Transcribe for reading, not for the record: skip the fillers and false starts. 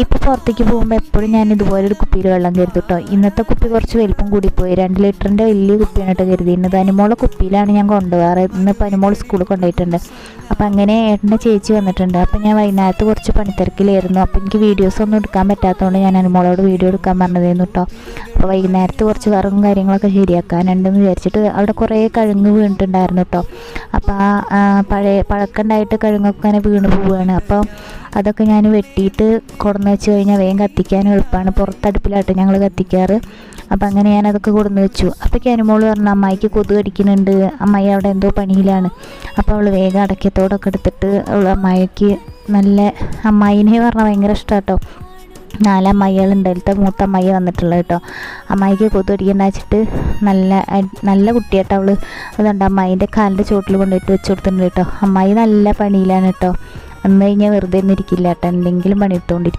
ഇപ്പോൾ പുറത്തേക്ക് പോകുമ്പോൾ എപ്പോഴും ഞാൻ ഇതുപോലൊരു കുപ്പിയിൽ വെള്ളം കരുതും കേട്ടോ. ഇന്നത്തെ കുപ്പി കുറച്ച് വലിപ്പം കൂടിപ്പോയി, 2 ലിറ്ററിൻ്റെ വലിയ കുപ്പിയാണ് കേട്ടോ കരുതിയിരുന്നത്. അനുമോളെ കുപ്പിയിലാണ് ഞാൻ കൊണ്ടുപോകാറ്. ഇന്നിപ്പോൾ അനുമോൾ സ്കൂളിൽ കൊണ്ടുപോയിട്ടുണ്ട്. അപ്പോൾ അങ്ങനെ ഏട്ടൻ്റെ ചേച്ചി വന്നിട്ടുണ്ട്. അപ്പോൾ ഞാൻ വൈകുന്നേരത്ത് കുറച്ച് പണിത്തിരക്കിലായിരുന്നു. അപ്പോൾ എനിക്ക് വീഡിയോസ് ഒന്നും എടുക്കാൻ പറ്റാത്തതുകൊണ്ട് ഞാൻ അനുമോളോട് വീഡിയോ എടുക്കാൻ പറഞ്ഞതായിരുന്നു കേട്ടോ. അപ്പോൾ വൈകുന്നേരത്ത് കുറച്ച് വിറകും കാര്യങ്ങളൊക്കെ ശരിയാക്കാനുണ്ടെന്ന് വിചാരിച്ചിട്ട് അവിടെ കുറേ കഴുങ്ങ് വീണിട്ടുണ്ടായിരുന്നു കേട്ടോ. അപ്പോൾ പഴക്കണ്ടായിട്ട് കഴുങ്ങൊക്കെ അങ്ങനെ വീണ് പോവുകയാണ്. അപ്പോൾ അതൊക്കെ ഞാൻ വെട്ടിയിട്ട് കൊടുന്ന് വെച്ച് കഴിഞ്ഞാൽ വേഗം കത്തിക്കാനും എളുപ്പമാണ്. പുറത്തടുപ്പിലായിട്ട് ഞങ്ങൾ കത്തിക്കാറ്. അപ്പം അങ്ങനെ ഞാനതൊക്കെ കൊടുന്ന് വെച്ചു. അപ്പോഴേക്കും അനുമോള് പറഞ്ഞു അമ്മായിക്ക് കൊതു കടിക്കുന്നുണ്ട്, അമ്മായി അവിടെ എന്തോ പണിയിലാണ്. അപ്പോൾ അവൾ വേഗം അടയ്ക്കത്തോടൊക്കെ എടുത്തിട്ട് അവൾ അമ്മായിക്ക് അമ്മായിനെ പറഞ്ഞാൽ ഭയങ്കര ഇഷ്ടമാണ് കേട്ടോ. 4 അമ്മായികളുണ്ട്, അതിലത്തെ മൂത്ത അമ്മായി വന്നിട്ടുള്ളത് കേട്ടോ. അമ്മായിക്ക് കൊതു കടിക്കണ്ട വെച്ചിട്ട് നല്ല കുട്ടിയാട്ടോ അവൾ. അതുകൊണ്ട് അമ്മായിൻ്റെ കാലിൻ്റെ ചോട്ടിൽ കൊണ്ടുപോയിട്ട് വെച്ച് കൊടുത്തിട്ടുണ്ട് കേട്ടോ. അമ്മായി നല്ല പണിയിലാണ് കേട്ടോ. വന്നു കഴിഞ്ഞാൽ വെറുതെ ഒന്നും ഇരിക്കില്ല കേട്ടോ, എന്തെങ്കിലും പണി എടുത്തുകൊണ്ടിരിക്കും.